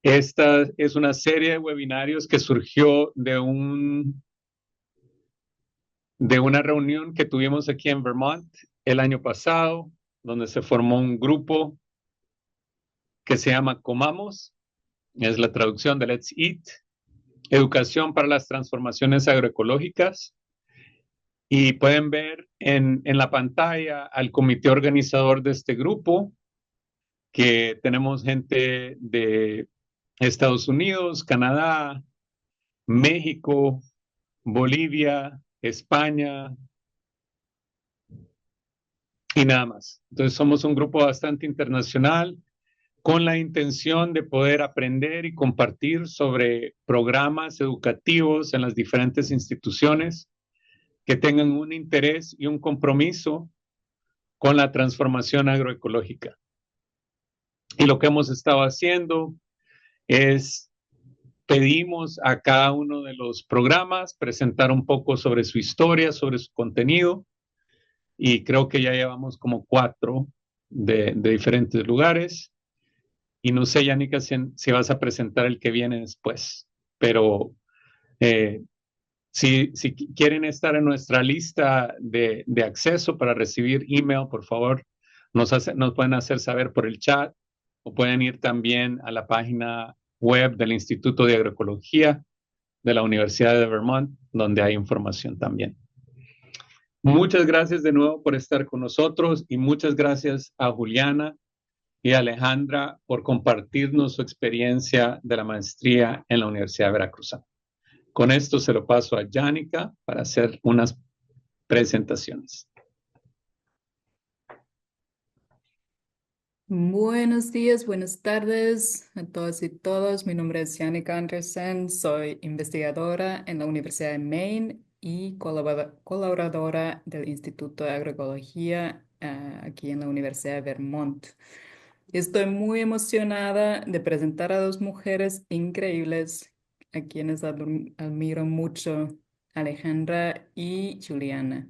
Esta es una serie de webinarios que surgió de una reunión que tuvimos aquí en Vermont el año pasado, donde se formó un grupo que se llama Comamos, es la traducción de Let's Eat, Educación para las Transformaciones Agroecológicas. Y pueden ver en la pantalla al comité organizador de este grupo, que tenemos gente de Estados Unidos, Canadá, México, Bolivia, España y nada más. Entonces somos un grupo bastante internacional con la intención de poder aprender y compartir sobre programas educativos en las diferentes instituciones que tengan un interés y un compromiso con la transformación agroecológica. Y lo que hemos estado haciendo es pedimos a cada uno de los programas presentar un poco sobre su historia, sobre su contenido, y creo que ya llevamos como 4 de diferentes lugares. Y no sé, Yanika, si vas a presentar el que viene después, pero eh, si quieren estar en nuestra lista de acceso para recibir email, por favor, nos pueden hacer saber por el chat o pueden ir también a la página web del Instituto de Agroecología de la Universidad de Vermont, donde hay información también. Muchas gracias de nuevo por estar con nosotros y muchas gracias a Juliana y a Alejandra por compartirnos su experiencia de la maestría en la Universidad de Veracruz. Con esto se lo paso a Jánica para hacer unas presentaciones. Buenos días, buenas tardes a todas y todos. Mi nombre es Jannica Andersen, soy investigadora en la Universidad de Maine y colaboradora del Instituto de Agroecología aquí en la Universidad de Vermont. Estoy muy emocionada de presentar a dos mujeres increíbles a quienes admiro mucho, Alejandra y Juliana.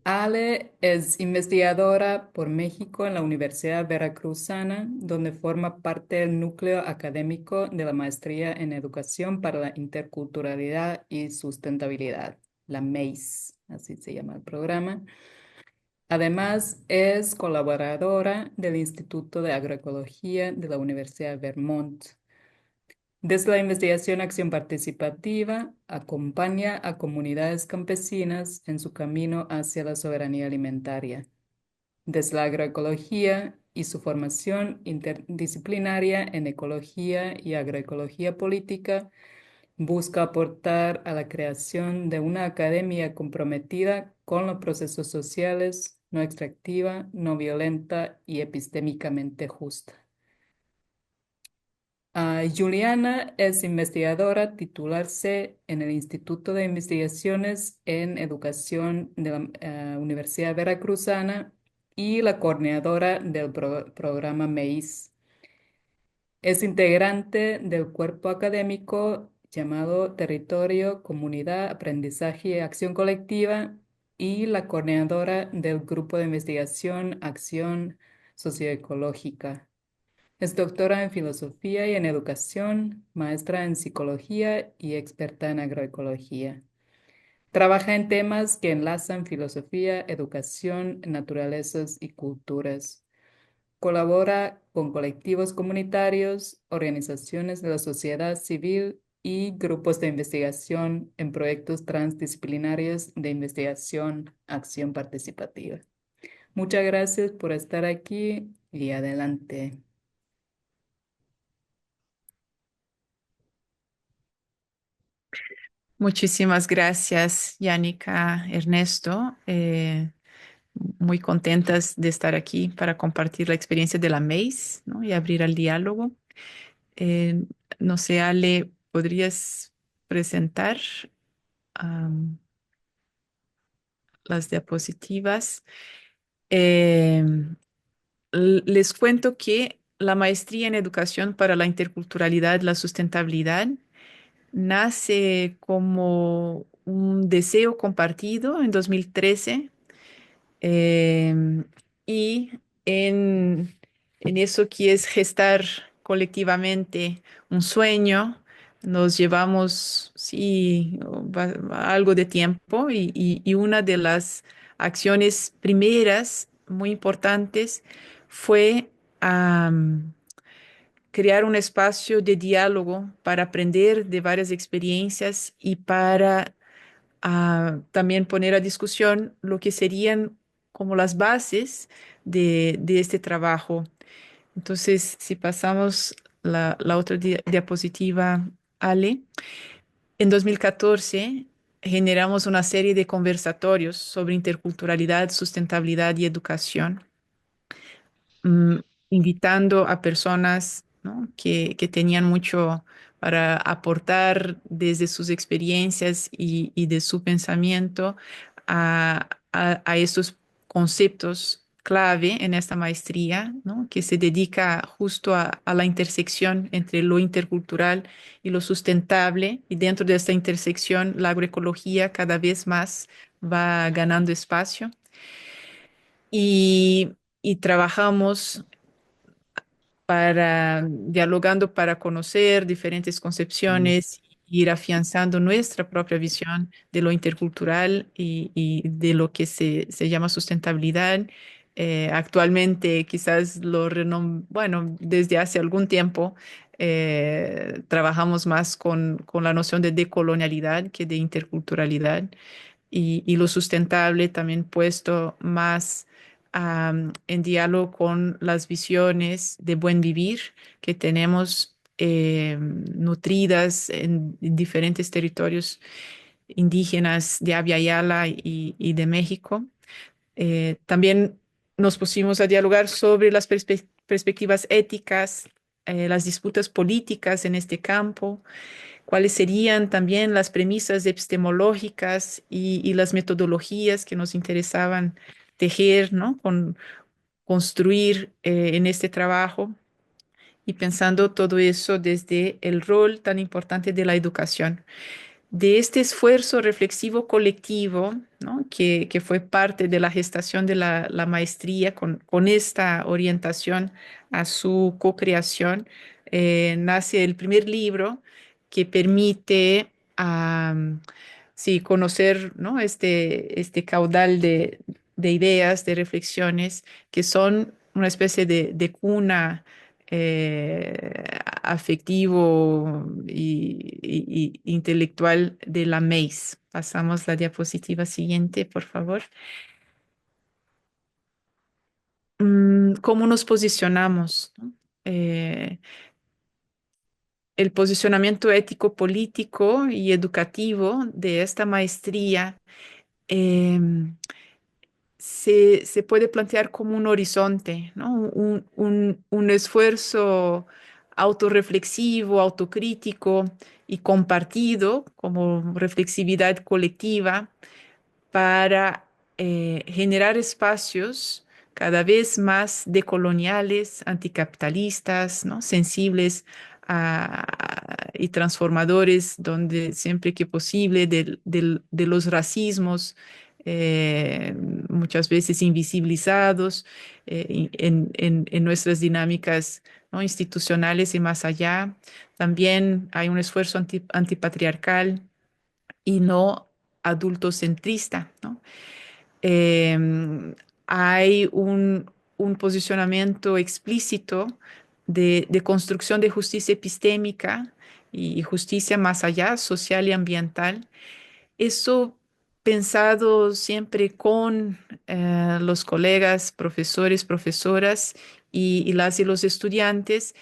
Ale es investigadora por México en la Universidad Veracruzana, donde forma parte del núcleo académico de la Maestría en Educación para la Interculturalidad y Sustentabilidad, la MAIS, así se llama el programa. Además, es colaboradora del Instituto de Agroecología de la Universidad de Vermont. Desde la investigación Acción Participativa, acompaña a comunidades campesinas en su camino hacia la soberanía alimentaria. Desde la agroecología y su formación interdisciplinaria en ecología y agroecología política, busca aportar a la creación de una academia comprometida con los procesos sociales, no extractiva, no violenta y epistémicamente justa. Juliana es investigadora titular C en el Instituto de Investigaciones en Educación de la Universidad Veracruzana y la coordinadora del programa MEIS. Es integrante del cuerpo académico llamado Territorio, Comunidad, Aprendizaje y Acción Colectiva y la coordinadora del grupo de investigación Acción Socioecológica. Es doctora en filosofía y en educación, maestra en psicología y experta en agroecología. Trabaja en temas que enlazan filosofía, educación, naturalezas y culturas. Colabora con colectivos comunitarios, organizaciones de la sociedad civil y grupos de investigación en proyectos transdisciplinarios de investigación, acción participativa. Muchas gracias por estar aquí y adelante. Muchísimas gracias, Yanika, Ernesto. Muy contentas de estar aquí para compartir la experiencia de la MAIS, ¿no? Y abrir al diálogo. Eh, no sé, Ale, ¿podrías presentar am, las diapositivas? Eh, Les cuento que la maestría en educación para la interculturalidad y la sustentabilidad nace como un deseo compartido en 2013 y en eso que es gestar colectivamente un sueño, nos llevamos, sí, algo de tiempo y una de las acciones primeras muy importantes fue crear un espacio de diálogo para aprender de varias experiencias y para también poner a discusión lo que serían como las bases de este trabajo. Entonces, si pasamos la otra diapositiva, Ale, en 2014 generamos una serie de conversatorios sobre interculturalidad, sustentabilidad y educación, mm, invitando a personas, ¿no?, que tenían mucho para aportar desde sus experiencias y de su pensamiento a estos conceptos clave en esta maestría, ¿no?, que se dedica justo a la intersección entre lo intercultural y lo sustentable, y dentro de esta intersección la agroecología cada vez más va ganando espacio. Y trabajamos dialogando para conocer diferentes Mm. concepciones, ir afianzando nuestra propia visión de lo intercultural y de lo que se llama sustentabilidad. Actualmente, quizás bueno, desde hace algún tiempo, trabajamos más con la noción de decolonialidad que de interculturalidad y lo sustentable también puesto más en diálogo con las visiones de buen vivir que tenemos nutridas en diferentes territorios indígenas de Abya Yala y de México. También nos pusimos a dialogar sobre las perspectivas éticas, las disputas políticas en este campo, cuáles serían también las premisas epistemológicas y las metodologías que nos interesaban tejer, ¿no?, construir en este trabajo, y pensando todo eso desde el rol tan importante de la educación, de este esfuerzo reflexivo colectivo, ¿no?, que fue parte de la gestación de la maestría con esta orientación a su co-creación. Nace el primer libro que permite sí, conocer, ¿no?, este caudal de ideas, de reflexiones, que son una especie de cuna afectivo y intelectual de la MEIS. Pasamos la diapositiva siguiente, por favor. ¿Cómo nos posicionamos, ¿no? El posicionamiento ético, político y educativo de esta maestría em, se puede plantear como un horizonte, ¿no? Un esfuerzo autorreflexivo, autocrítico y compartido como reflexividad colectiva para generar espacios cada vez más decoloniales, anticapitalistas, ¿no?, sensibles y transformadores, donde siempre que posible de los racismos, muchas veces invisibilizados en nuestras dinámicas, ¿no?, institucionales y más allá. También hay un esfuerzo antipatriarcal y no adultocentrista, ¿no? Hay un posicionamiento explícito de construcción de justicia epistémica y justicia más allá, social y ambiental. Eso pensado siempre con los colegas, profesores, profesoras y las y los estudiantes,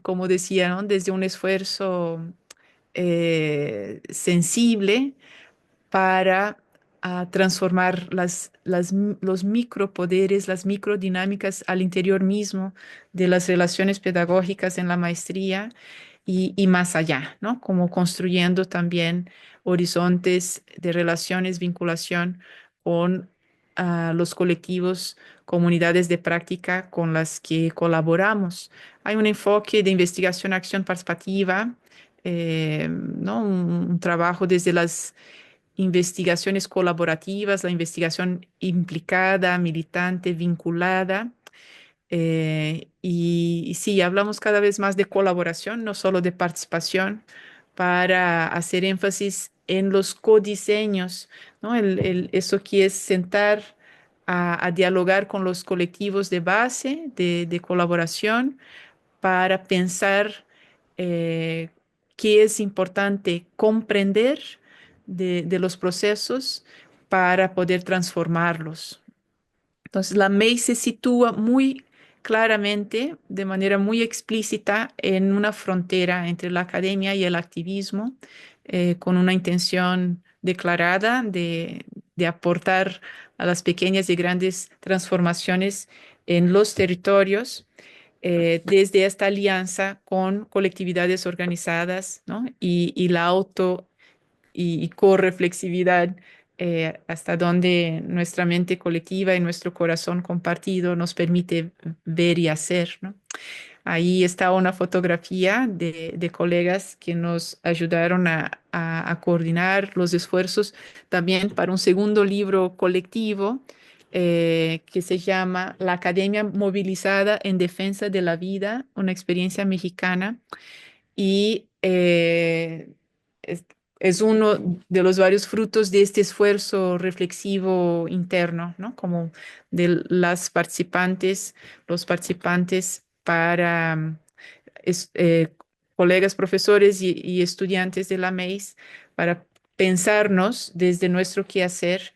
como decía, ¿no?, desde un esfuerzo sensible para transformar los micropoderes, las microdinámicas al interior mismo de las relaciones pedagógicas en la maestría y más allá, ¿no? Como construyendo también horizontes de relaciones, vinculación con los colectivos, comunidades de práctica con las que colaboramos. Hay un enfoque de investigación, acción participativa, ¿no? Un trabajo desde las investigaciones colaborativas, la investigación implicada, militante, vinculada, Y sí, hablamos cada vez más de colaboración, no solo de participación, para hacer énfasis en los codiseños, ¿no? Eso que es sentar a dialogar con los colectivos de base, de colaboración, para pensar eh, qué es importante comprender de los procesos para poder transformarlos. Entonces, la MEI se sitúa muy claramente, de manera muy explícita, en una frontera entre la academia y el activismo, con una intención declarada de aportar a las pequeñas y grandes transformaciones en los territorios, desde esta alianza con colectividades organizadas, ¿no? Y la auto y correflexividad, hasta donde nuestra mente colectiva y nuestro corazón compartido nos permite ver y hacer, ¿no? Ahí está una fotografía de colegas que nos ayudaron a coordinar los esfuerzos también para un segundo libro colectivo, que se llama La Academia Movilizada en Defensa de la Vida, una experiencia mexicana. Y es, es uno de los varios frutos de este esfuerzo reflexivo interno, ¿no? Como de las participantes, los participantes para es- eh, colegas, profesores y estudiantes de la MEIS, para pensarnos desde nuestro quehacer,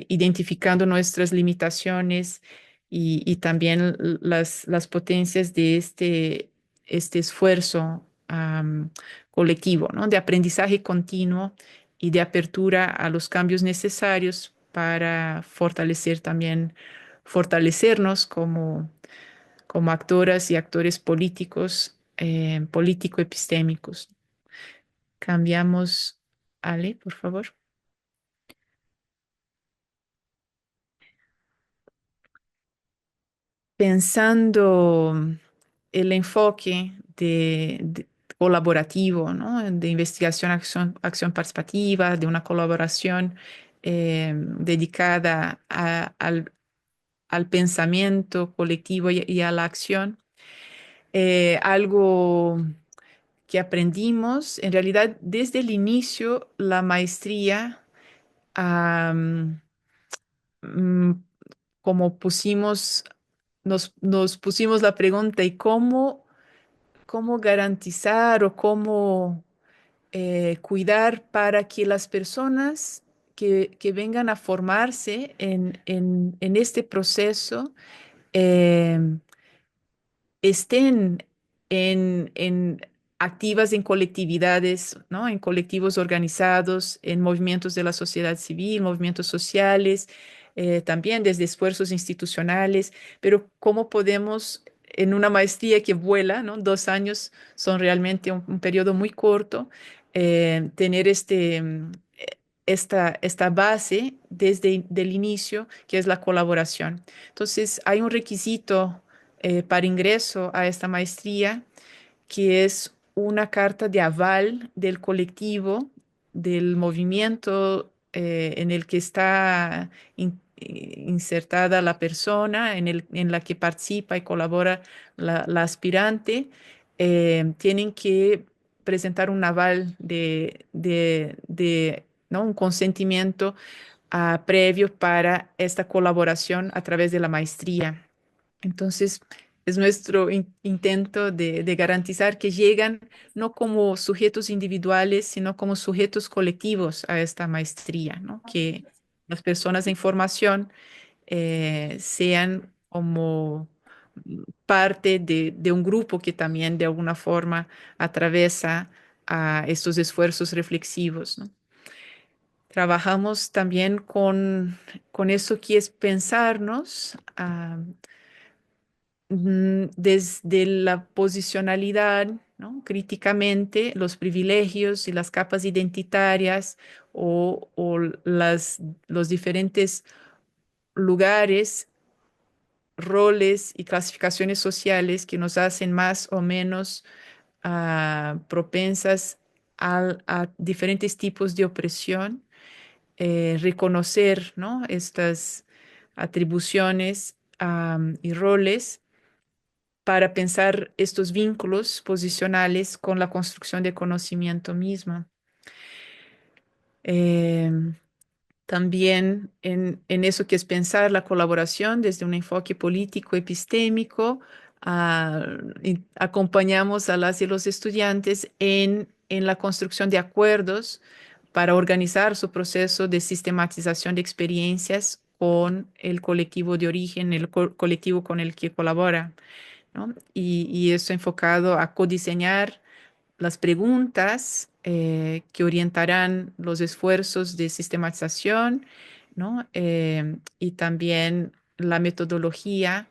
identificando nuestras limitaciones y también las potencias de este esfuerzo colectivo, ¿no? De aprendizaje continuo y de apertura a los cambios necesarios para fortalecer también, fortalecernos como actoras y actores políticos, político-epistémicos. Cambiamos, Ale, por favor. Pensando el enfoque colaborativo, ¿no? De investigación, acción participativa, de una colaboración dedicada al pensamiento colectivo y a la acción. Algo que aprendimos, en realidad, desde el inicio, la maestría, am, mm, como nos pusimos la pregunta, ¿y cómo garantizar o cómo cuidar para que las personas que vengan a formarse en este proceso em, estén en activas en colectividades, ¿no? En colectivos organizados, en movimientos de la sociedad civil, movimientos sociales, también desde esfuerzos institucionales, pero cómo podemos, en una maestría que vuela, ¿no? 2 años son realmente un periodo muy corto, tener esta base desde el inicio, que es la colaboración. Entonces, hay un requisito para ingreso a esta maestría, que es una carta de aval del colectivo, del movimiento en el que está insertada la persona, en la que participa y colabora la aspirante. Tienen que presentar un aval ¿no? Un consentimiento previo para esta colaboración a través de la maestría. Entonces, es nuestro intento de garantizar que llegan no como sujetos individuales, sino como sujetos colectivos a esta maestría, ¿no? Que las personas en formación sean como parte de un grupo que también de alguna forma atraviesa a estos esfuerzos reflexivos, ¿no? Trabajamos también con eso que es pensarnos desde la posicionalidad, ¿no? Críticamente, los privilegios y las capas identitarias o los diferentes lugares, roles y clasificaciones sociales que nos hacen más o menos propensas a diferentes tipos de opresión. Reconocer, ¿no? Estas atribuciones y roles para pensar estos vínculos posicionales con la construcción de conocimiento misma. Em, También en eso que es pensar la colaboración desde un enfoque político epistémico, acompañamos a las y los estudiantes en la construcción de acuerdos para organizar su proceso de sistematización de experiencias con el colectivo de origen, el colectivo con el que colabora, ¿no? Y eso enfocado a codiseñar las preguntas que orientarán los esfuerzos de sistematización, ¿no? Y también la metodología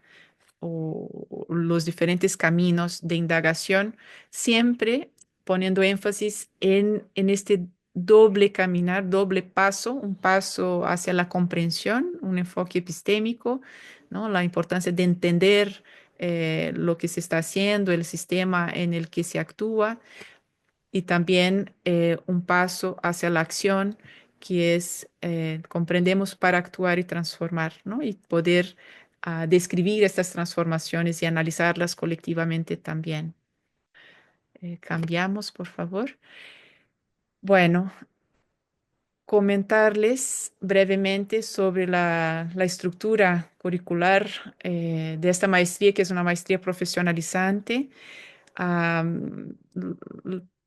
o los diferentes caminos de indagación, siempre poniendo énfasis en este doble caminar, doble paso, un paso hacia la comprensión, un enfoque epistémico, ¿no? La importancia de entender lo que se está haciendo, el sistema en el que se actúa, y también un paso hacia la acción, que es comprendemos para actuar y transformar, ¿no? Y poder describir estas transformaciones y analizarlas colectivamente también. Cambiamos, por favor. Bueno, comentarles brevemente sobre la estructura curricular de esta maestría, que es una maestría profesionalizante.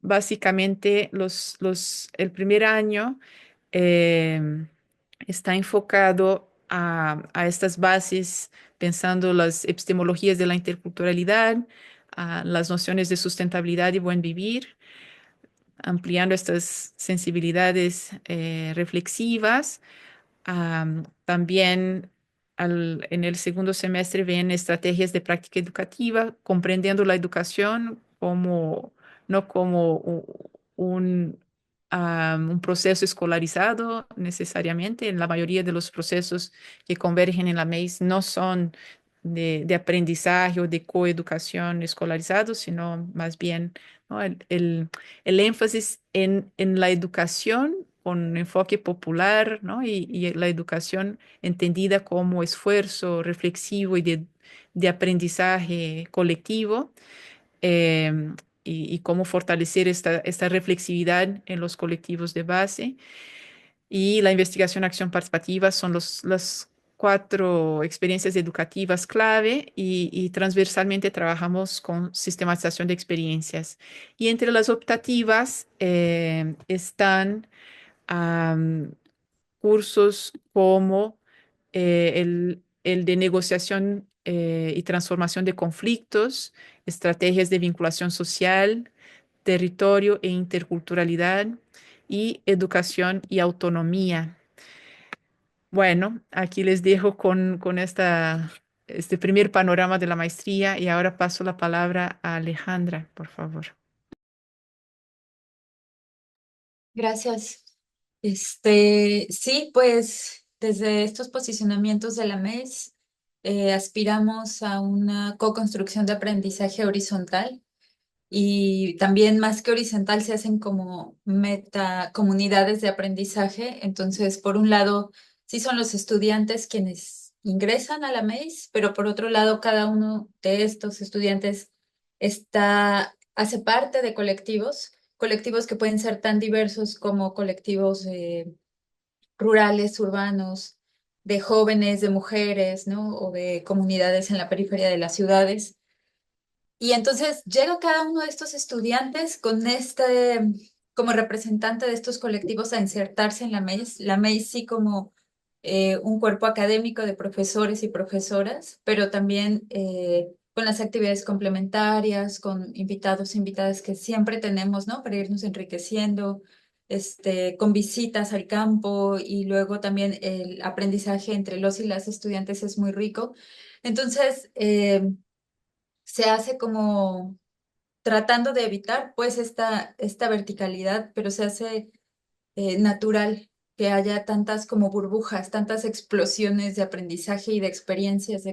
Básicamente, el primer año está enfocado a estas bases, pensando las epistemologías de la interculturalidad, a las nociones de sustentabilidad y buen vivir, ampliando estas sensibilidades reflexivas. También en el segundo semestre ven estrategias de práctica educativa, comprendiendo la educación como, no como un proceso escolarizado necesariamente. En la mayoría de los procesos que convergen en la MEIS no son de aprendizaje o de coeducación escolarizados, sino más bien, ¿no? El énfasis en la educación con enfoque popular, ¿no? Y la educación entendida como esfuerzo reflexivo y de aprendizaje colectivo, eh, y cómo fortalecer esta reflexividad en los colectivos de base. Y la investigación, acción participativa son las cuatro experiencias educativas clave, y transversalmente trabajamos con sistematización de experiencias. Y entre las optativas están cursos como el de negociación y transformación de conflictos, estrategias de vinculación social, territorio e interculturalidad, y educación y autonomía. Bueno, aquí les dejo con este primer panorama de la maestría, y ahora paso la palabra a Alejandra, por favor. Gracias. Sí, pues desde estos posicionamientos de la MES aspiramos a una co-construcción de aprendizaje horizontal, y también más que horizontal se hacen como meta comunidades de aprendizaje. Entonces, por un lado, sí son los estudiantes quienes ingresan a la MEIS, pero por otro lado, cada uno de estos estudiantes hace parte de colectivos que pueden ser tan diversos como colectivos rurales, urbanos, de jóvenes, de mujeres, ¿no? O de comunidades en la periferia de las ciudades. Y entonces llega cada uno de estos estudiantes con como representante de estos colectivos a insertarse en la MEIS. La MEIS sí como un cuerpo académico de profesores y profesoras, pero también con las actividades complementarias, con invitados e invitadas que siempre tenemos, ¿no? Para irnos enriqueciendo, con visitas al campo, y luego también el aprendizaje entre los y las estudiantes es muy rico. Entonces, se hace como tratando de evitar pues esta verticalidad, pero se hace natural que haya tantas como burbujas, tantas explosiones de aprendizaje y de experiencias,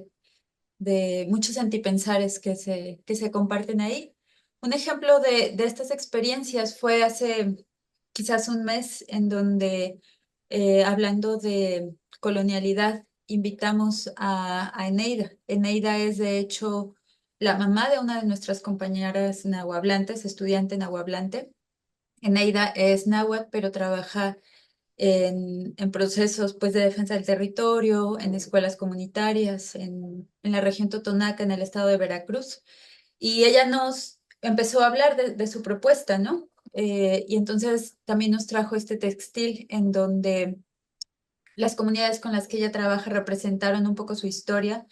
de muchos antipensares que se comparten ahí. Un ejemplo de estas experiencias fue hace quizás un mes, en donde hablando de colonialidad invitamos a Eneida. Eneida es, de hecho, la mamá de una de nuestras compañeras nahuablantes, estudiante nahuablante. Eneida es náhuatl, pero trabaja en procesos pues, de defensa del territorio, en escuelas comunitarias, en la región Totonaca, en el estado de Veracruz. Y ella nos empezó a hablar de su propuesta, ¿no? Y entonces también nos trajo este textil en donde las comunidades con las que ella trabaja representaron un poco su historia.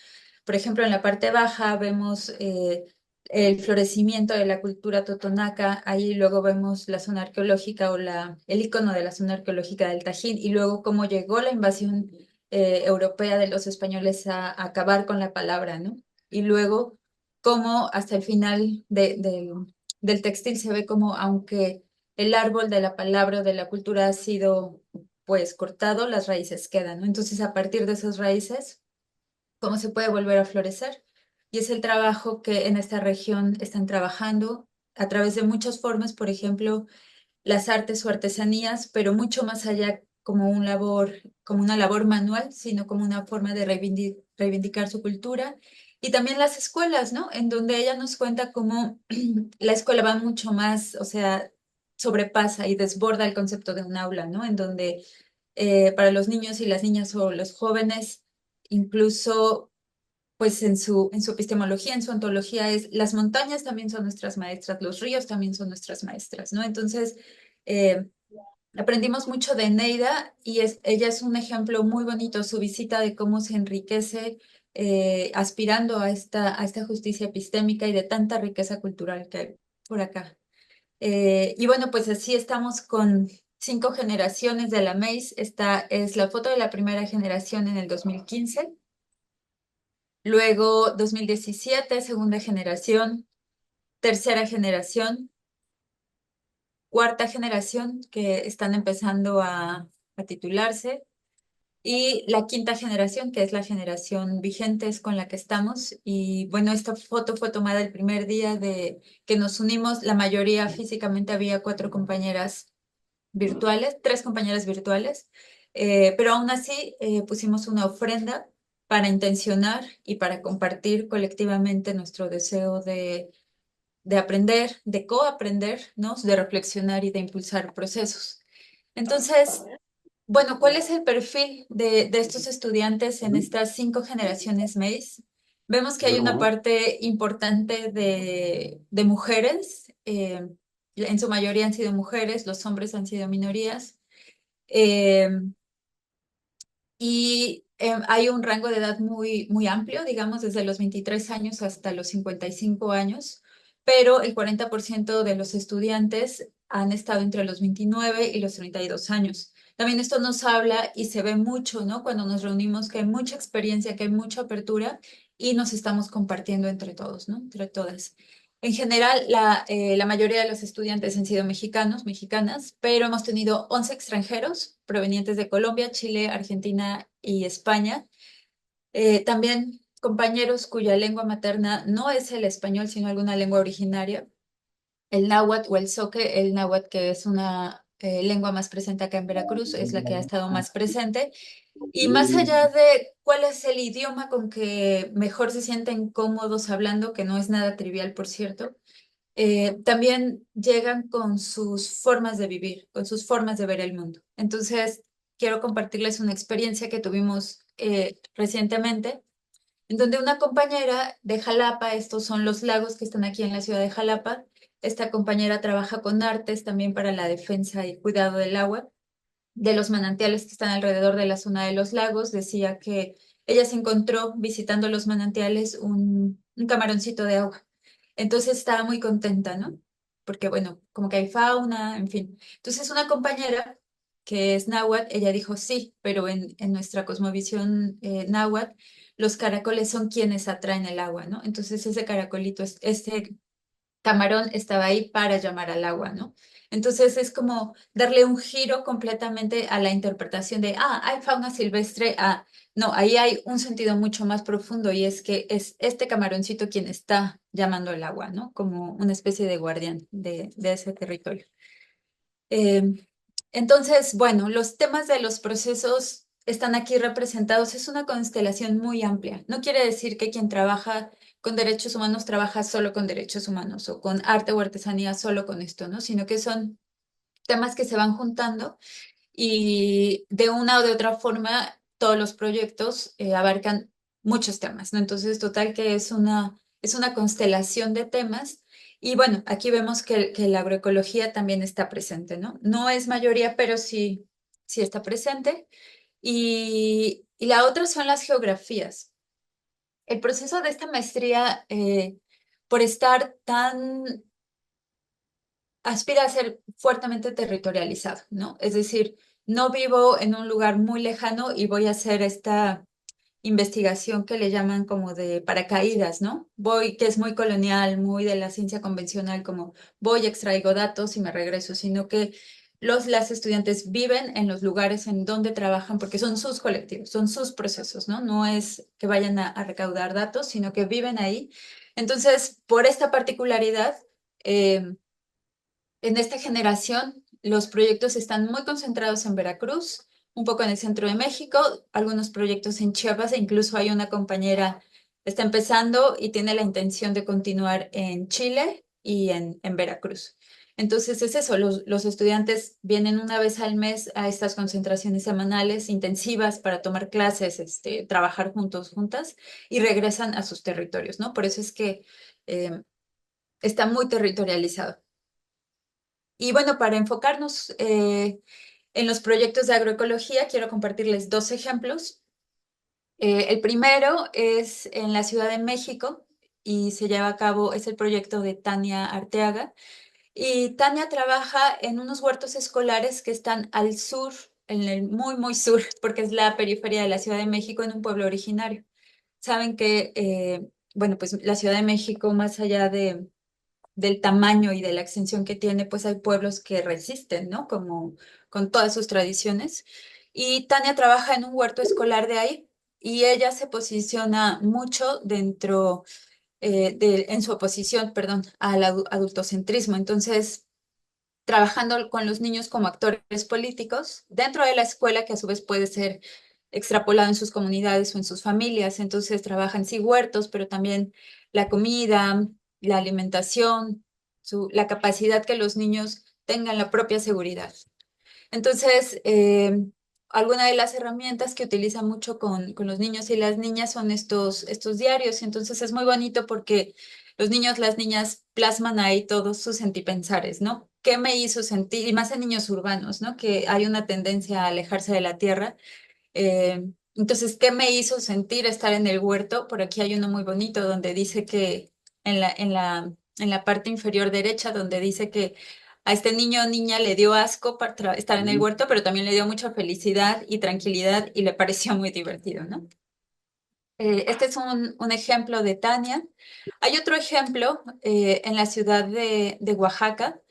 Por ejemplo, en la parte baja vemos el florecimiento de la cultura totonaca, ahí luego vemos la zona arqueológica o el icono de la zona arqueológica del Tajín, y luego cómo llegó la invasión europea de los españoles a acabar con la palabra, ¿no? Y luego cómo hasta el final del textil se ve como aunque el árbol de la palabra o de la cultura ha sido pues cortado, las raíces quedan, ¿no? Entonces, a partir de esas raíces, ¿cómo se puede volver a florecer? Y es el trabajo que en esta región están trabajando a través de muchas formas, por ejemplo, las artes o artesanías, pero mucho más allá como como una labor manual, sino como una forma de reivindicar su cultura. Y también las escuelas, ¿no? En donde ella nos cuenta cómo la escuela va mucho más, o sea, sobrepasa y desborda el concepto de un aula, ¿no? En donde para los niños y las niñas o los jóvenes, incluso pues en su epistemología, en su ontología, las montañas también son nuestras maestras, los ríos también son nuestras maestras, ¿no? Entonces, eh, aprendimos mucho de Neida y ella es un ejemplo muy bonito, su visita de cómo se enriquece aspirando a esta justicia epistémica y de tanta riqueza cultural que hay por acá. Y bueno, pues así estamos con 5 generaciones de la MEIS. Esta es la foto de la primera generación en el 2015. Luego 2017, segunda generación, tercera generación, cuarta generación que están empezando a titularse. Y la quinta generación, que es la generación vigente, es con la que estamos. Y bueno, esta foto fue tomada el primer día de que nos unimos. La mayoría físicamente había 4 compañeras virtuales, 3 compañeras virtuales, pero aún así pusimos una ofrenda para intencionar y para compartir colectivamente nuestro deseo de aprender, de coaprender, ¿no? De reflexionar y de impulsar procesos. Entonces, bueno, ¿cuál es el perfil de estos estudiantes en estas 5 generaciones MEIS? Vemos que hay una parte importante de mujeres, en su mayoría han sido mujeres, los hombres han sido minorías, eh, y hay un rango de edad muy amplio, digamos, desde los 23 años hasta los 55 años, pero el 40% de los estudiantes han estado entre los 29 y los 32 años. También esto nos habla y se ve mucho, ¿no? Cuando nos reunimos, que hay mucha experiencia, que hay mucha apertura y nos estamos compartiendo entre todos, ¿no? Entre todas. En general, la mayoría de los estudiantes han sido mexicanos, mexicanas, pero hemos tenido 11 extranjeros provenientes de Colombia, Chile, Argentina y España. También compañeros cuya lengua materna no es el español, sino alguna lengua originaria, el náhuatl o el zoque, el náhuatl que es una lengua más presente acá en Veracruz, es la que ha estado más presente. Y más allá de cuál es el idioma con que mejor se sienten cómodos hablando, que no es nada trivial, por cierto, también llegan con sus formas de vivir, con sus formas de ver el mundo. Entonces, quiero compartirles una experiencia que tuvimos recientemente, en donde una compañera de Jalapa, estos son los lagos que están aquí en la ciudad de Jalapa, esta compañera trabaja con artes también para la defensa y cuidado del agua, de los manantiales que están alrededor de la zona de los lagos. Decía que ella se encontró visitando los manantiales un camaroncito de agua. Entonces estaba muy contenta, ¿no? Porque, bueno, como que hay fauna, en fin. Entonces una compañera que es náhuatl, ella dijo sí, pero en nuestra cosmovisión náhuatl, los caracoles son quienes atraen el agua, ¿no? Entonces ese caracolito, este camarón estaba ahí para llamar al agua, ¿no? Entonces es como darle un giro completamente a la interpretación de, hay fauna silvestre, no, ahí hay un sentido mucho más profundo y es que es este camaroncito quien está llamando el agua, ¿no? Como una especie de guardián de ese territorio. Eh, entonces, bueno, los temas de los procesos están aquí representados. Es una constelación muy amplia. No quiere decir que quien trabaja con derechos humanos trabaja solo con derechos humanos o con arte o artesanía solo con esto, ¿no? Sino que son temas que se van juntando y de una o de otra forma todos los proyectos abarcan muchos temas, ¿no? Entonces, total que es una constelación de temas. Y bueno, aquí vemos que la agroecología también está presente, ¿no? No es mayoría, pero sí, sí está presente. Y la otra son las geografías. El proceso de esta maestría, por estar tan, aspira a ser fuertemente territorializado, ¿no? Es decir, no vivo en un lugar muy lejano y voy a hacer esta investigación que le llaman como de paracaídas, ¿no? Voy, que es muy colonial, muy de la ciencia convencional, como voy, extraigo datos y me regreso, sino que las estudiantes viven en los lugares en donde trabajan porque son sus colectivos, son sus procesos, ¿no? No es que vayan a recaudar datos, sino que viven ahí. Entonces, por esta particularidad, en esta generación, los proyectos están muy concentrados en Veracruz, un poco en el centro de México, algunos proyectos en Chiapas e incluso hay una compañera, está empezando y tiene la intención de continuar en Chile y en Veracruz. Entonces es eso, los estudiantes vienen una vez al mes a estas concentraciones semanales intensivas para tomar clases, trabajar juntos, juntas y regresan a sus territorios, ¿no? Por eso es que está muy territorializado. Y bueno, para enfocarnos en los proyectos de agroecología, quiero compartirles dos ejemplos. El primero es en la Ciudad de México y se lleva a cabo, es el proyecto de Tania Arteaga. Y Tania trabaja en unos huertos escolares que están al sur, en el muy, muy sur, porque es la periferia de la Ciudad de México, en un pueblo originario. Saben que, bueno, pues la Ciudad de México, más allá del tamaño y de la extensión que tiene, pues hay pueblos que resisten, ¿no? Como con todas sus tradiciones. Y Tania trabaja en un huerto escolar de ahí y ella se posiciona mucho dentro en su oposición, perdón, al adultocentrismo. Entonces, trabajando con los niños como actores políticos dentro de la escuela, que a su vez puede ser extrapolado en sus comunidades o en sus familias. Entonces trabajan sí huertos, pero también la comida, la alimentación, la capacidad que los niños tengan la propia seguridad. Entonces, alguna de las herramientas que utiliza mucho con los niños y las niñas son estos diarios. Y entonces es muy bonito porque los niños, las niñas plasman ahí todos sus sentipensares, ¿no? ¿Qué me hizo sentir? Y más en niños urbanos, ¿no? Que hay una tendencia a alejarse de la tierra. Entonces, ¿qué me hizo sentir estar en el huerto? Por aquí hay uno muy bonito donde dice que en la parte inferior derecha, donde dice que a este niño o niña le dio asco para estar en el huerto, pero también le dio mucha felicidad y tranquilidad y le pareció muy divertido, ¿no? Este es un ejemplo de Tania. Hay otro ejemplo en la ciudad de Oaxaca,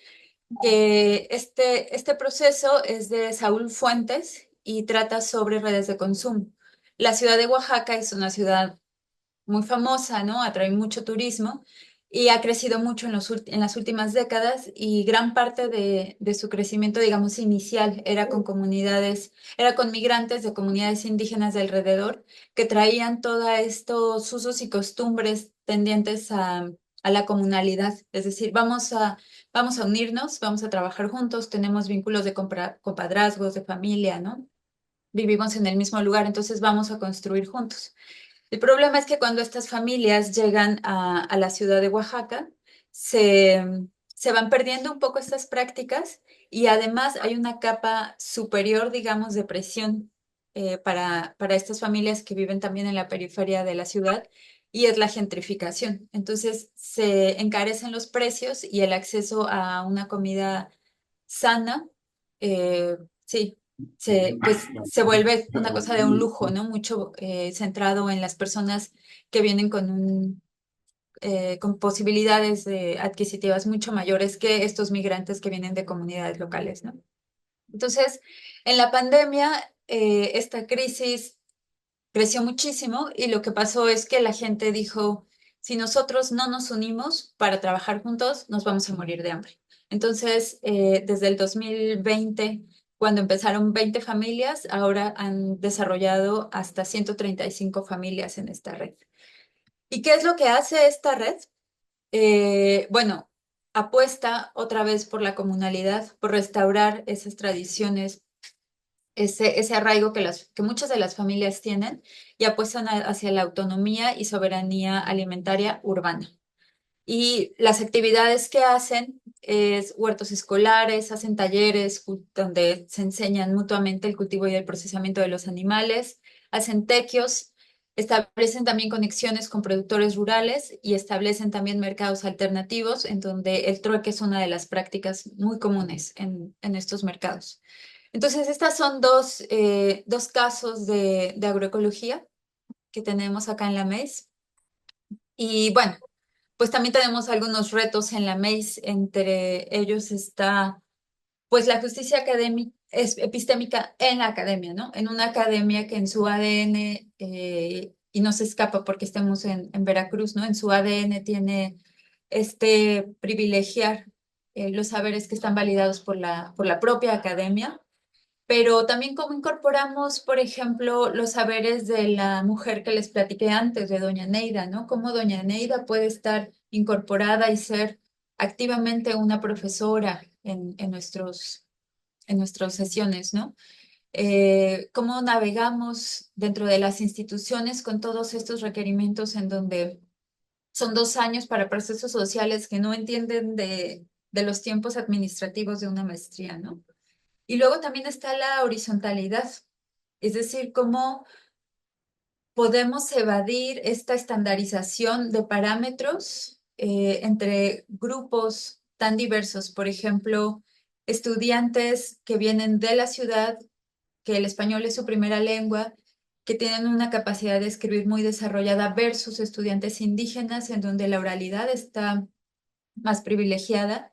que este proceso es de Saúl Fuentes y trata sobre redes de consumo. La ciudad de Oaxaca es una ciudad muy famosa, ¿no? Atrae mucho turismo y ha crecido mucho en las últimas décadas y gran parte de su crecimiento, digamos, inicial era con comunidades, era con migrantes de comunidades indígenas de alrededor que traían todos estos usos y costumbres tendientes a la comunalidad. Es decir, vamos a unirnos, vamos a trabajar juntos, tenemos vínculos de compadrazgos, de familia, ¿no? Vivimos en el mismo lugar, entonces vamos a construir juntos. El problema es que cuando estas familias llegan a la ciudad de Oaxaca, se, se van perdiendo un poco estas prácticas y además hay una capa superior, digamos, de presión para estas familias que viven también en la periferia de la ciudad y es la gentrificación. Entonces se encarecen los precios y el acceso a una comida sana, sí, pues se vuelve una cosa de un lujo, ¿no? Mucho centrado en las personas que vienen con posibilidades adquisitivas mucho mayores que estos migrantes que vienen de comunidades locales, ¿no? Entonces, en la pandemia, esta crisis creció muchísimo y lo que pasó es que la gente dijo, si nosotros no nos unimos para trabajar juntos, nos vamos a morir de hambre. Entonces, desde el 2020 Cuando empezaron 20 familias, ahora han desarrollado hasta 135 familias en esta red. ¿Y qué es lo que hace esta red? Bueno, apuesta otra vez por la comunalidad, por restaurar esas tradiciones, ese arraigo que muchas de las familias tienen y apuestan hacia la autonomía y soberanía alimentaria urbana. Y las actividades que hacen es huertos escolares, hacen talleres donde se enseñan mutuamente el cultivo y el procesamiento de los animales, hacen tequios, establecen también conexiones con productores rurales y establecen también mercados alternativos en donde el trueque es una de las prácticas muy comunes en estos mercados. Entonces, estas son dos casos de agroecología que tenemos acá en la MEIS. Y bueno, pues también tenemos algunos retos en la MEIS. Entre ellos está, pues, la justicia académica, epistémica en la academia, ¿no? En una academia que en su ADN, y no se escapa porque estemos en Veracruz, ¿no? En su ADN tiene privilegiar los saberes que están validados por la propia academia, pero también cómo incorporamos, por ejemplo, los saberes de la mujer que les platiqué antes, de doña Neida, ¿no? Cómo doña Neida puede estar incorporada y ser activamente una profesora en nuestras sesiones, ¿no? Cómo navegamos dentro de las instituciones con todos estos requerimientos en donde son 2 años para procesos sociales que no entienden de los tiempos administrativos de una maestría, ¿no? Y luego también está la horizontalidad, es decir, cómo podemos evadir esta estandarización de parámetros entre grupos tan diversos. Por ejemplo, estudiantes que vienen de la ciudad, que el español es su primera lengua, que tienen una capacidad de escribir muy desarrollada versus estudiantes indígenas en donde la oralidad está más privilegiada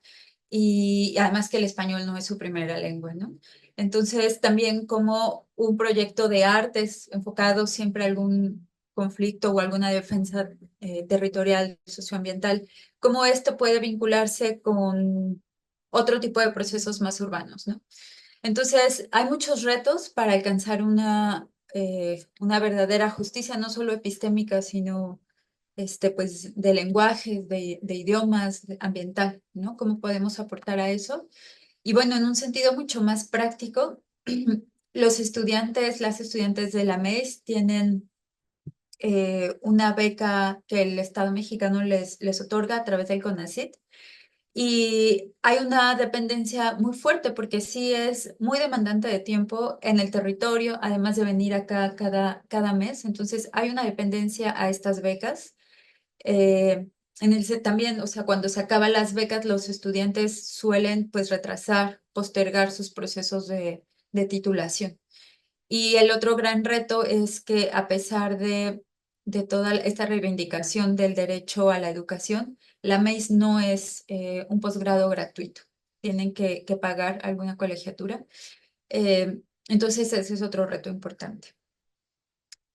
y además que el español no es su primera lengua, ¿no? Entonces, también como un proyecto de artes enfocado siempre a algún conflicto o alguna defensa territorial, socioambiental, cómo esto puede vincularse con otro tipo de procesos más urbanos, ¿no? Entonces, hay muchos retos para alcanzar una verdadera justicia, no solo epistémica, sino pues, de lenguajes, de idiomas, ambiental, ¿no? ¿Cómo podemos aportar a eso? Y bueno, en un sentido mucho más práctico, los estudiantes, las estudiantes de la MES tienen una beca que el Estado mexicano les otorga a través del CONACYT. Y hay una dependencia muy fuerte porque sí es muy demandante de tiempo en el territorio, además de venir acá cada mes. Entonces hay una dependencia a estas becas. También, o sea, cuando se acaban las becas, los estudiantes suelen pues retrasar, postergar sus procesos de titulación. Y el otro gran reto es que a pesar de toda esta reivindicación del derecho a la educación, la MEIS no es un posgrado gratuito. Tienen que pagar alguna colegiatura. Entonces, ese es otro reto importante.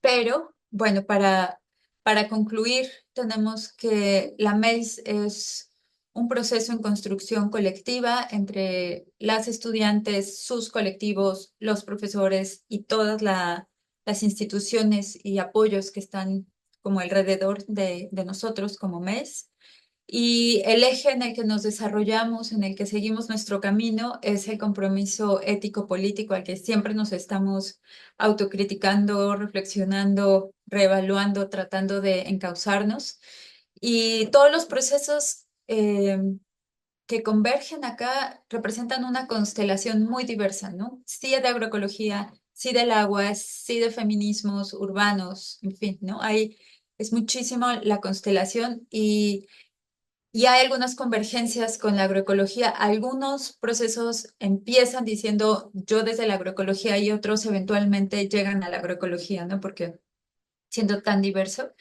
Pero, bueno, para concluir, tenemos que la MEIS es un proceso en construcción colectiva entre las estudiantes, sus colectivos, los profesores y todas las instituciones y apoyos que están como alrededor de nosotros como MEIS. Y el eje en el que nos desarrollamos, en el que seguimos nuestro camino, es el compromiso ético-político al que siempre nos estamos autocriticando, reflexionando, reevaluando, tratando de encauzarnos. Y todos los procesos que convergen acá representan una constelación muy diversa, ¿no? Sí de agroecología, sí del agua, sí de feminismos urbanos, en fin, ¿no? Es muchísimo la constelación y hay algunas convergencias con la agroecología. Algunos procesos empiezan diciendo yo desde la agroecología y otros eventualmente llegan a la agroecología, ¿no? Porque siendo tan diverso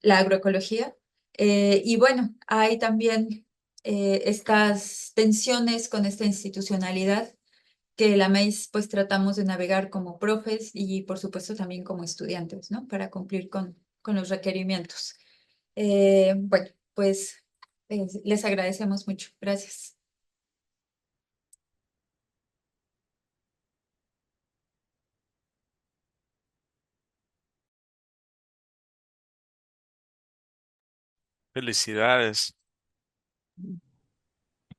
la agroecología. Y bueno, hay también estas tensiones con esta institucionalidad que la MEIS pues tratamos de navegar como profes y por supuesto también como estudiantes, ¿no? Para cumplir con los requerimientos. Bueno, pues les agradecemos mucho. Gracias. Felicidades.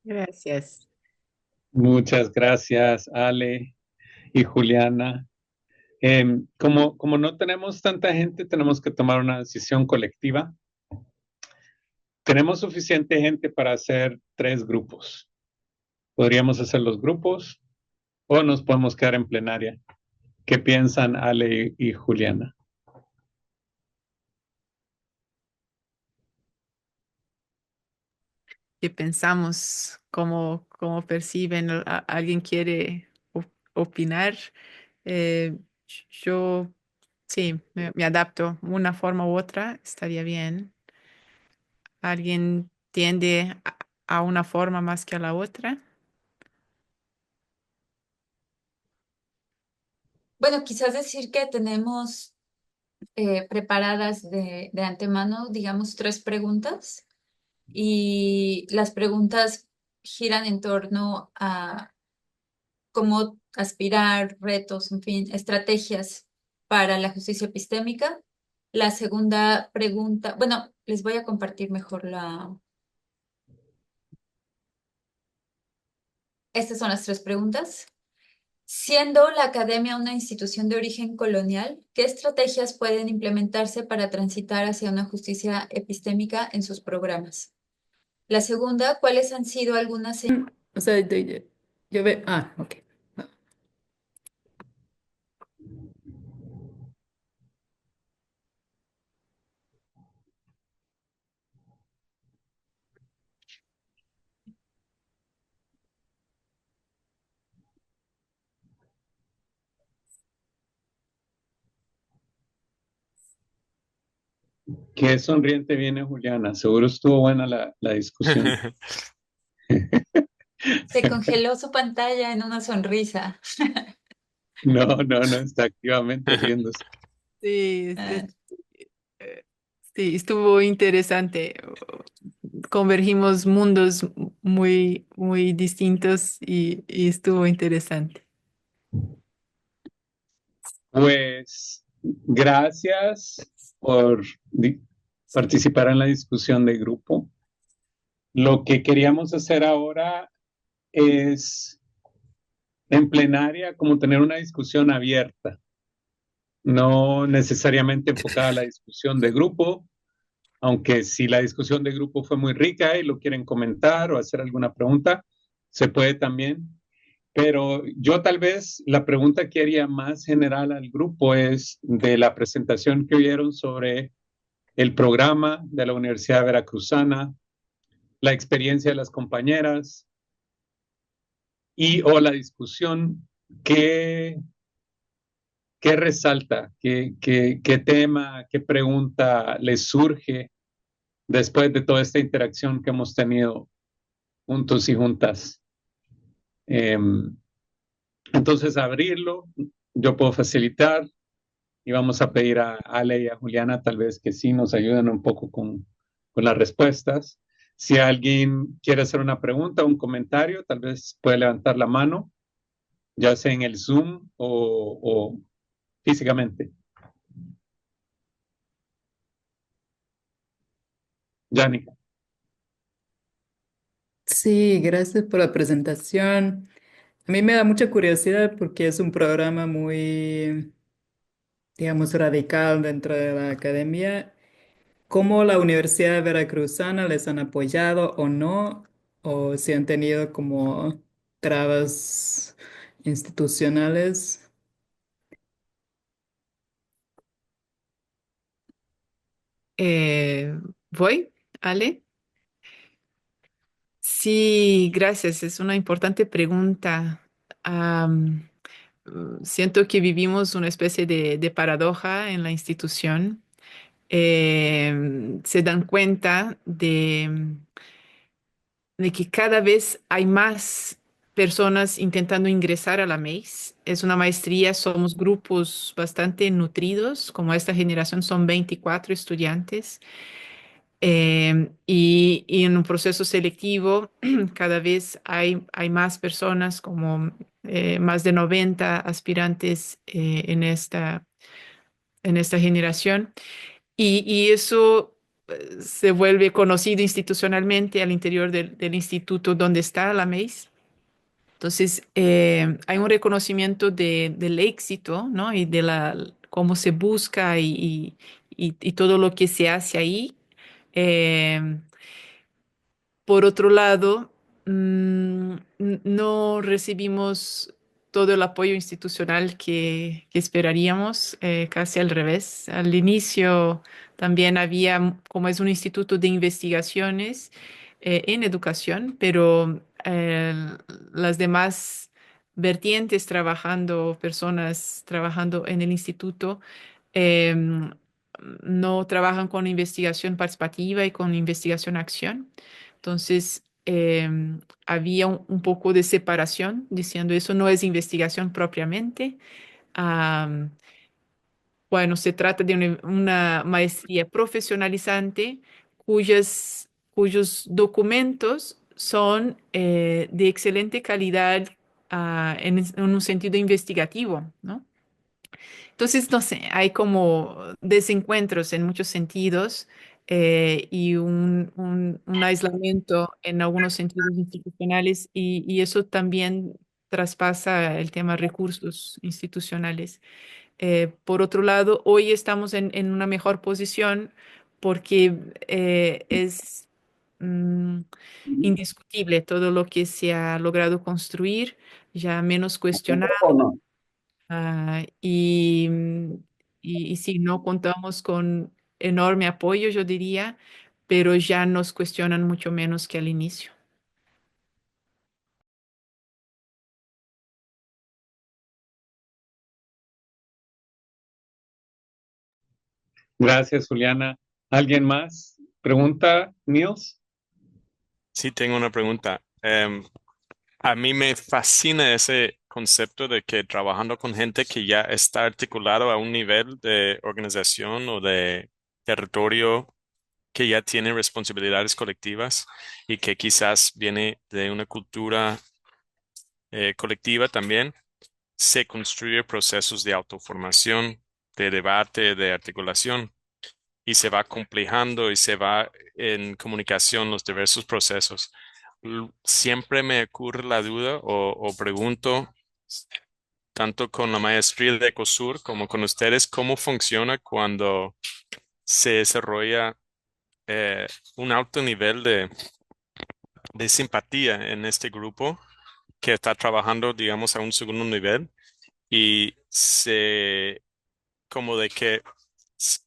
Gracias. Muchas gracias, Ale y Juliana. Como no tenemos tanta gente, tenemos que tomar una decisión colectiva. Tenemos suficiente gente para hacer 3 grupos. Podríamos hacer los grupos o nos podemos quedar en plenaria. ¿Qué piensan Ale y Juliana? ¿Qué pensamos? ¿Cómo perciben? ¿Alguien quiere opinar? Eh, yo sí, me adapto. Una forma u otra estaría bien. ¿Alguien tiende a una forma más que a la otra? Bueno, quizás decir que tenemos preparadas de antemano, digamos, 3 preguntas y las preguntas giran en torno a cómo aspirar, retos, en fin, estrategias para la justicia epistémica. La segunda pregunta, bueno, les voy a compartir mejor Estas son las 3 preguntas. Siendo la academia una institución de origen colonial, ¿qué estrategias pueden implementarse para transitar hacia una justicia epistémica en sus programas? La segunda, ¿cuáles han sido algunas O sea, yo veo, ok. Qué sonriente viene Juliana. Seguro estuvo buena la discusión. Se congeló su pantalla en una sonrisa. No, está activamente riéndose. Sí, Ah, eh, sí, estuvo interesante. Convergimos mundos muy distintos y estuvo interesante. Pues gracias por participar en la discusión de grupo. Lo que queríamos hacer ahora es en plenaria como tener una discusión abierta, no necesariamente enfocada a la discusión de grupo, aunque si la discusión de grupo fue muy rica y lo quieren comentar o hacer alguna pregunta, se puede también. Pero yo tal vez la pregunta que haría más general al grupo es de la presentación que vieron sobre el programa de la Universidad Veracruzana, la experiencia de las compañeras y o la discusión que ¿qué resalta? ¿Qué tema, qué pregunta les surge después de toda esta interacción que hemos tenido juntos y juntas? Eh, entonces, abrirlo, yo puedo facilitar y vamos a pedir a Ale y a Juliana tal vez que sí nos ayuden un poco con las respuestas. Si alguien quiere hacer una pregunta o un comentario, tal vez puede levantar la mano, ya sea en el Zoom o físicamente. Yannick. Sí, gracias por la presentación. A mí me da mucha curiosidad porque es un programa muy, digamos, radical dentro de la academia. ¿Cómo la Universidad Veracruzana les han apoyado o no? ¿O si han tenido como trabas institucionales? Eh, ¿Voy, Ale? Sí, gracias. Es una importante pregunta. Am, Siento que vivimos una especie de paradoja en la institución. Se dan cuenta de que cada vez hay más personas intentando ingresar a la MEIS. Es una maestría, somos grupos bastante nutridos, como esta generación son 24 estudiantes. Y en un proceso selectivo cada vez hay más personas, como más de 90 aspirantes en esta generación. Y eso se vuelve conocido institucionalmente al interior del instituto donde está la MEIS. Entonces, hay un reconocimiento del éxito, ¿no? Y de cómo se busca y todo lo que se hace ahí. Eh, por otro lado, no recibimos todo el apoyo institucional que esperaríamos, casi al revés. Al inicio también había, como es un instituto de investigaciones en educación, pero las demás vertientes trabajando, personas trabajando en el instituto, em, no trabajan con investigación participativa y con investigación acción. Entonces, había un poco de separación, diciendo eso no es investigación propiamente. Am, bueno, se trata de una maestría profesionalizante cuyos documentos son de excelente calidad, en un sentido investigativo, ¿no? Entonces, no sé, hay como desencuentros en muchos sentidos, y un aislamiento en algunos sentidos institucionales, y eso también traspasa el tema recursos institucionales. Por otro lado, hoy estamos en una mejor posición porque es mm, indiscutible todo lo que se ha logrado construir, ya menos cuestionado. Y sí, no contamos con enorme apoyo, yo diría, pero ya nos cuestionan mucho menos que al inicio. Gracias, Juliana. ¿Alguien más? ¿Pregunta, Niels? Sí, tengo una pregunta. A mí me fascina ese concepto de que trabajando con gente que ya está articulado a un nivel de organización o de territorio que ya tiene responsabilidades colectivas y que quizás viene de una cultura colectiva también, se construye procesos de autoformación, de debate, de articulación y se va complejando y se va en comunicación los diversos procesos. Siempre me ocurre la duda o pregunto, tanto con la maestría de Ecosur como con ustedes, cómo funciona cuando se desarrolla eh, un alto nivel de simpatía en este grupo que está trabajando, digamos, a un segundo nivel y como de que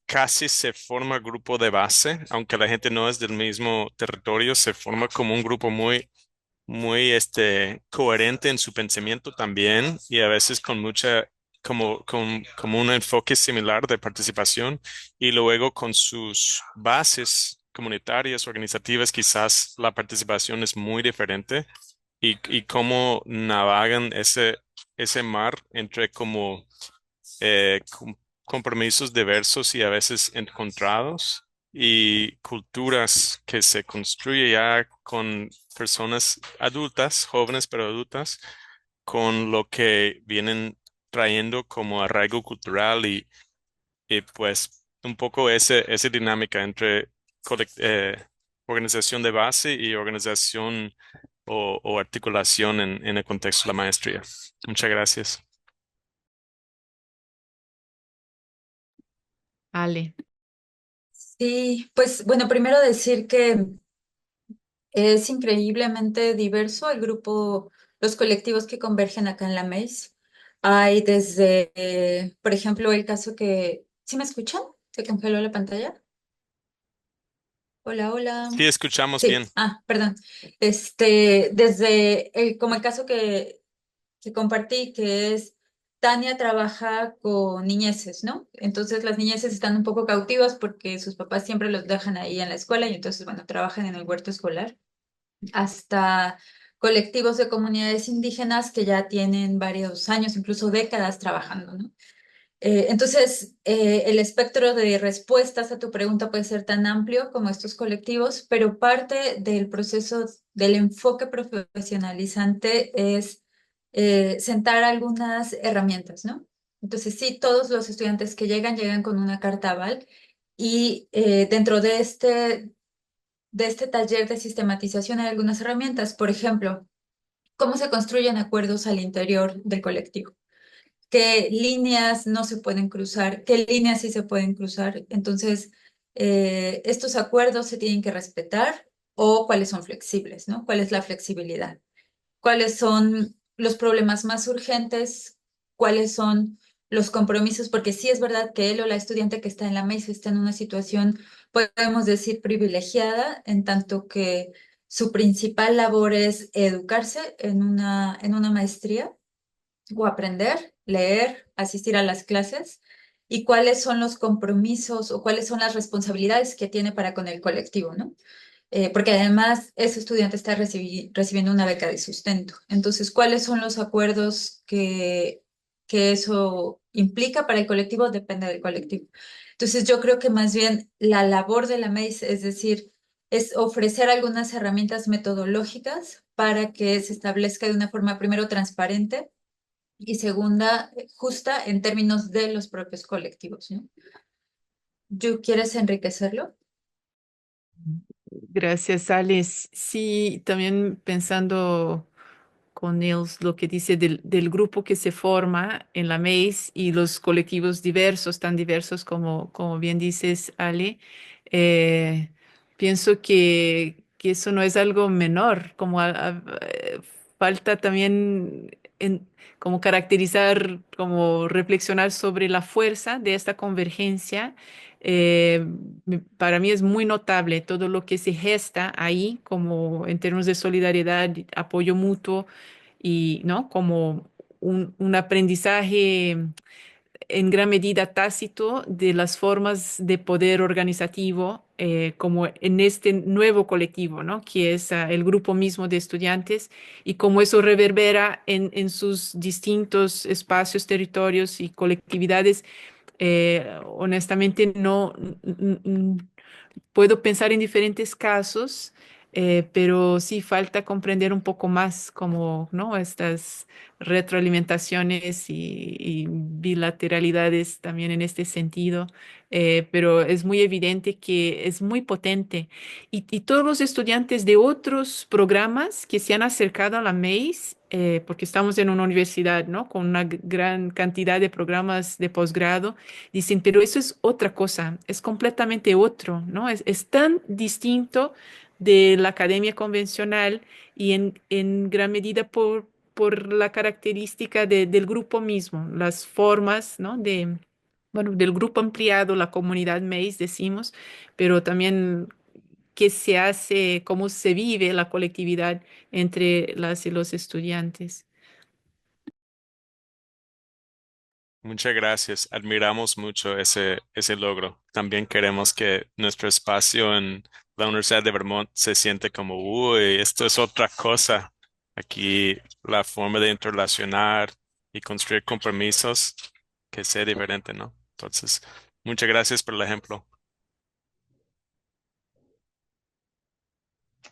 casi se forma grupo de base, aunque la gente no es del mismo territorio, se forma como un grupo muy coherente en su pensamiento también y a veces con como un enfoque similar de participación y luego con sus bases comunitarias, organizativas, quizás la participación es muy diferente y cómo navegan ese mar entre como compromisos diversos y a veces encontrados y culturas que se construye ya con personas adultas, jóvenes pero adultas, con lo que vienen trayendo como arraigo cultural y pues un poco esa dinámica entre organización de base y organización o articulación en el contexto de la maestría. Muchas gracias. Ale. Sí, pues bueno, primero decir que es increíblemente diverso el grupo, los colectivos que convergen acá en la MEIS. Hay desde, por ejemplo, el caso que... ¿Sí me escuchan? ¿Se congeló la pantalla? Hola, hola. Sí, escuchamos Sí, bien. perdón. Desde como el caso que compartí, que es Tania trabaja con niñeces, ¿no? Entonces las niñeces están un poco cautivas porque sus papás siempre los dejan ahí en la escuela y entonces, bueno, trabajan en el huerto escolar. Hasta colectivos de comunidades indígenas que ya tienen varios años, incluso décadas trabajando, ¿no? Entonces, el espectro de respuestas a tu pregunta puede ser tan amplio como estos colectivos, pero parte del proceso del enfoque profesionalizante es sentar algunas herramientas, ¿no? Entonces, sí, todos los estudiantes que llegan con una carta aval Y dentro de este taller de sistematización hay algunas herramientas. Por ejemplo, cómo se construyen acuerdos al interior del colectivo, qué líneas no se pueden cruzar, qué líneas sí se pueden cruzar. Entonces, estos acuerdos se tienen que respetar o cuáles son flexibles, ¿no? ¿Cuál es la flexibilidad? ¿Cuáles son los problemas más urgentes? ¿Cuáles son los compromisos? Porque sí es verdad que él o la estudiante que está en la mesa está en una situación, podemos decir, privilegiada, en tanto que su principal labor es educarse en una maestría o aprender, leer, asistir a las clases, y cuáles son los compromisos o cuáles son las responsabilidades que tiene para con el colectivo, ¿no? Porque además ese estudiante está recibiendo una beca de sustento. Entonces, ¿cuáles son los acuerdos que eso implica para el colectivo? Depende del colectivo. Entonces, yo creo que más bien la labor de la MEIS, es decir, es ofrecer algunas herramientas metodológicas para que se establezca de una forma, primero, transparente y segunda, justa en términos de los propios colectivos, ¿no? ¿Quieres enriquecerlo? Gracias, Alex. Sí, también pensando con Niels lo que dice del grupo que se forma en la MEIS y los colectivos diversos, tan diversos como bien dices, Ale, eh, pienso que eso no es algo menor, como falta también como caracterizar, como reflexionar sobre la fuerza de esta convergencia. Para mí es muy notable todo lo que se gesta ahí, como en términos de solidaridad, apoyo mutuo y, ¿no? Como un aprendizaje en gran medida tácito de las formas de poder organizativo, como en este nuevo colectivo, ¿no? Que es el grupo mismo de estudiantes y cómo eso reverbera en sus distintos espacios, territorios y colectividades. Honestamente, no. Puedo pensar en diferentes casos, pero sí falta comprender un poco más como, ¿no? Estas retroalimentaciones y bilateralidades también en este sentido, pero es muy evidente que es muy potente. Y todos los estudiantes de otros programas que se han acercado a la MEIS, porque estamos en una universidad, ¿no? Con una gran cantidad de programas de posgrado, dicen, pero eso es otra cosa, es completamente otro, ¿no? Es tan distinto de la academia convencional y en gran medida por la característica del grupo mismo, las formas, ¿no? Bueno, del grupo ampliado, la comunidad MEIS, decimos, pero también qué se hace, cómo se vive la colectividad entre las y los estudiantes. Muchas gracias. Admiramos mucho ese logro. También queremos que nuestro espacio en la Universidad de Vermont se siente como, uy, esto es otra cosa. Aquí la forma de interrelacionar y construir compromisos que sea diferente, ¿no? Entonces, muchas gracias por el ejemplo.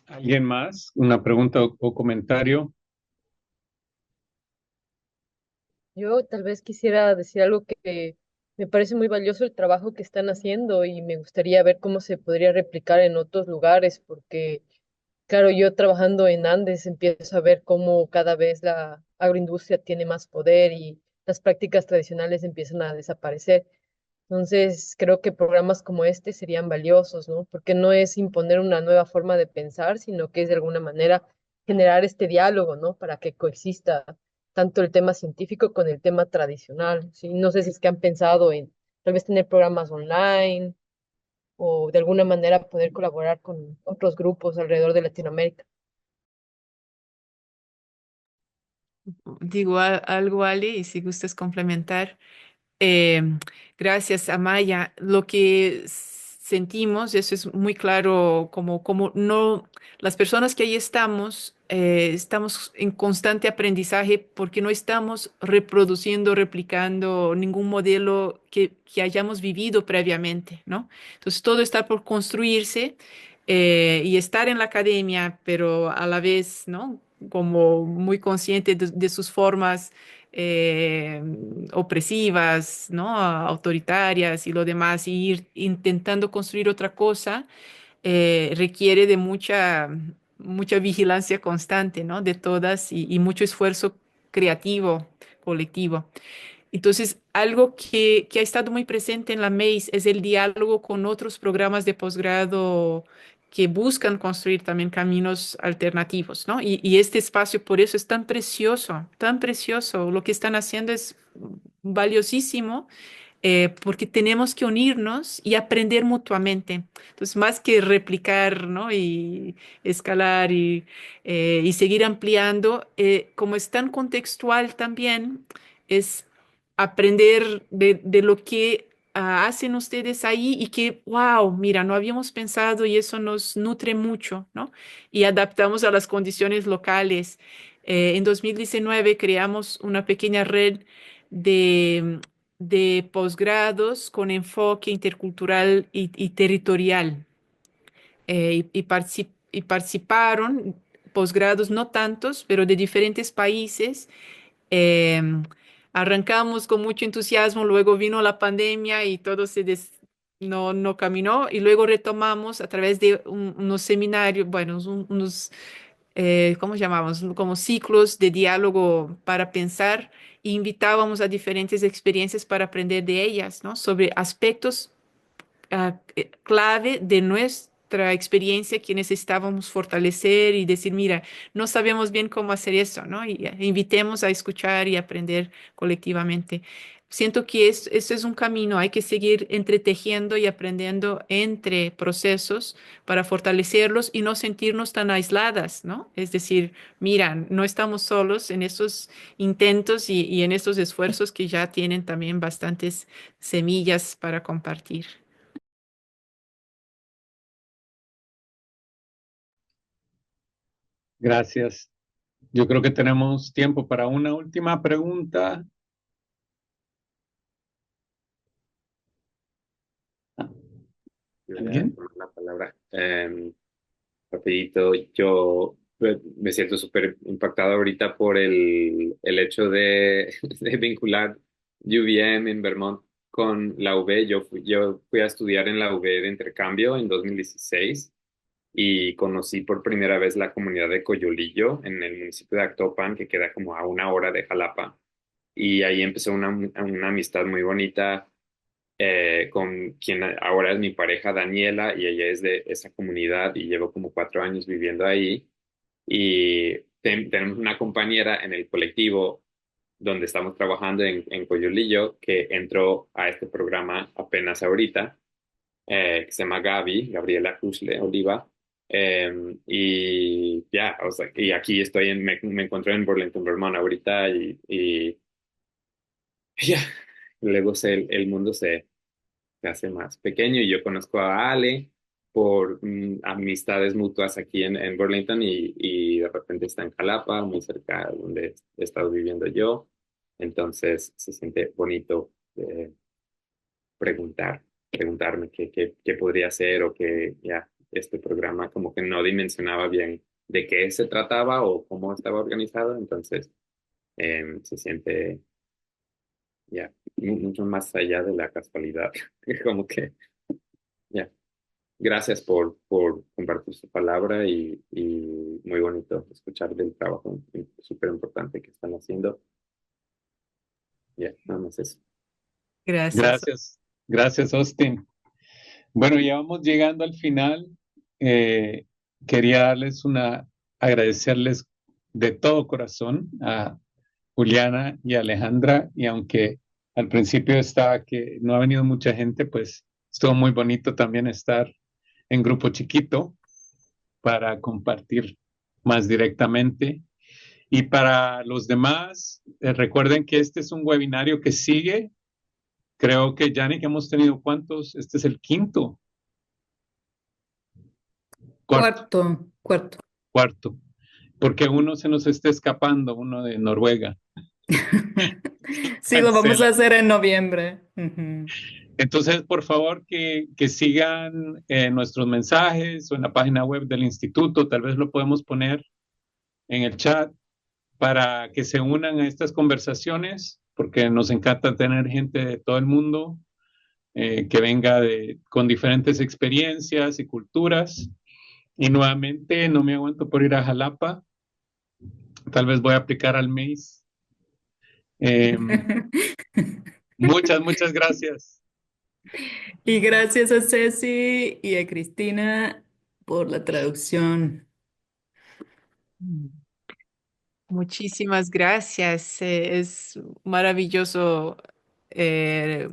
¿Alguien más? ¿Una pregunta o comentario? Yo tal vez quisiera decir algo que me parece muy valioso el trabajo que están haciendo y me gustaría ver cómo se podría replicar en otros lugares, porque, claro, yo trabajando en Andes empiezo a ver cómo cada vez la agroindustria tiene más poder y las prácticas tradicionales empiezan a desaparecer. Entonces, creo que programas como este serían valiosos, ¿no? Porque no es imponer una nueva forma de pensar, sino que es de alguna manera generar este diálogo, ¿no? Para que coexista tanto el tema científico con el tema tradicional, ¿sí? No sé si es que han pensado en tal vez tener programas online o de alguna manera poder colaborar con otros grupos alrededor de Latinoamérica. Digo algo, Ale, y si gustas complementar. Eh, Gracias, Amaya. Lo que sentimos, eso es muy claro, como no, las personas que ahí estamos, estamos en constante aprendizaje porque no estamos reproduciendo, replicando ningún modelo que hayamos vivido previamente, ¿no? Entonces, todo está por construirse y estar en la academia, pero a la vez, ¿no? Como muy consciente de sus formas eh, opresivas, ¿no? Autoritarias y lo demás, y ir intentando construir otra cosa, requiere de mucha vigilancia constante, ¿no? De todas y mucho esfuerzo creativo, colectivo. Entonces, algo que ha estado muy presente en la MACE es el diálogo con otros programas de posgrado que buscan construir también caminos alternativos, ¿no? Y este espacio por eso es tan precioso, tan precioso. Lo que están haciendo es valiosísimo, porque tenemos que unirnos y aprender mutuamente. Entonces, más que replicar, ¿no? Y escalar y seguir ampliando, como es tan contextual también, es aprender de lo que hacen ustedes ahí y que, wow, mira, no habíamos pensado y eso nos nutre mucho, ¿no? Y adaptamos a las condiciones locales. En 2019 creamos una pequeña red de posgrados con enfoque intercultural y territorial. Y participaron posgrados, no tantos, pero de diferentes países. Em, Arrancamos con mucho entusiasmo, luego vino la pandemia y todo no caminó, y luego retomamos a través de unos seminarios, bueno, ¿cómo llamamos? Como ciclos de diálogo para pensar, e invitábamos a diferentes experiencias para aprender de ellas, ¿no? Sobre aspectos clave de nuestra experiencia que necesitábamos fortalecer y decir, mira, no sabemos bien cómo hacer eso, ¿no? Y invitemos a escuchar y aprender colectivamente. Siento que esto es un camino, hay que seguir entretejiendo y aprendiendo entre procesos para fortalecerlos y no sentirnos tan aisladas, ¿no? Es decir, mira, no estamos solos en estos intentos y en estos esfuerzos que ya tienen también bastantes semillas para compartir. Gracias. Yo creo que tenemos tiempo para una última pregunta. ¿Alguien? Tomar la palabra. Rapidito, yo me siento súper impactado ahorita por el hecho de vincular UVM en Vermont con la UV. Yo fui a estudiar en la UV de intercambio en 2016 y conocí por primera vez la comunidad de Coyolillo en el municipio de Actopan, que queda como a una hora de Jalapa. Y ahí empezó una amistad muy bonita con quien ahora es mi pareja Daniela, y ella es de esa comunidad y llevo como 4 años viviendo ahí. Y tenemos una compañera en el colectivo donde estamos trabajando en Coyolillo, que entró a este programa apenas ahorita, que se llama Gabriela Cruzle Oliva. Y ya, o sea, y aquí estoy, me encontré en Burlington, Vermont ahorita, y ya, luego el mundo se hace más pequeño, y yo conozco a Ale por amistades mutuas aquí en Burlington, y de repente está en Jalapa, muy cerca de donde he estado viviendo yo. Entonces se siente bonito preguntarme qué podría hacer, o que ya este programa como que no dimensionaba bien de qué se trataba o cómo estaba organizado. Entonces se siente ya mucho más allá de la casualidad. Como que ya. Gracias por compartir su palabra, y muy bonito escuchar del trabajo súper importante que están haciendo. Ya, nada más eso. Gracias. Gracias. Gracias, Austin. Bueno, ya vamos llegando al final. Quería agradecerles de todo corazón a Juliana y a Alejandra, y aunque al principio estaba que no ha venido mucha gente, pues estuvo muy bonito también estar en grupo chiquito para compartir más directamente. Y para los demás, recuerden que este es un webinario que sigue. Creo que, Yannick, hemos tenido ¿cuántos? Este es el quinto. Cuarto. Cuarto. Porque uno se nos está escapando, uno de Noruega. Sí, lo vamos a hacer en noviembre. Ujú. Entonces, por favor, que sigan nuestros mensajes o en la página web del instituto. Tal vez lo podemos poner en el chat. para que se unan a estas conversaciones, porque nos encanta tener gente de todo el mundo que venga con diferentes experiencias y culturas. Y nuevamente no me aguanto por ir a Jalapa. Tal vez voy a aplicar al MEIS. Muchas gracias. Y gracias a Ceci y a Cristina por la traducción. Muchísimas gracias. Es maravilloso eh,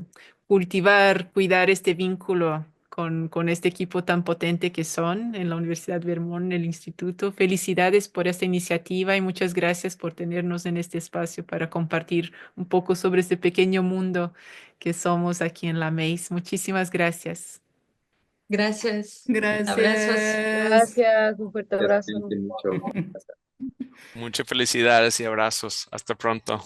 cultivar, cuidar este vínculo con este equipo tan potente que son en la Universidad Vermont, en el instituto. Felicidades por esta iniciativa y muchas gracias por tenernos en este espacio para compartir un poco sobre este pequeño mundo que somos aquí en la MEIS. Muchísimas gracias. Gracias. Abrazos. Gracias. Gracias, un fuerte abrazo. Mucho. Muchas felicidades y abrazos. Hasta pronto.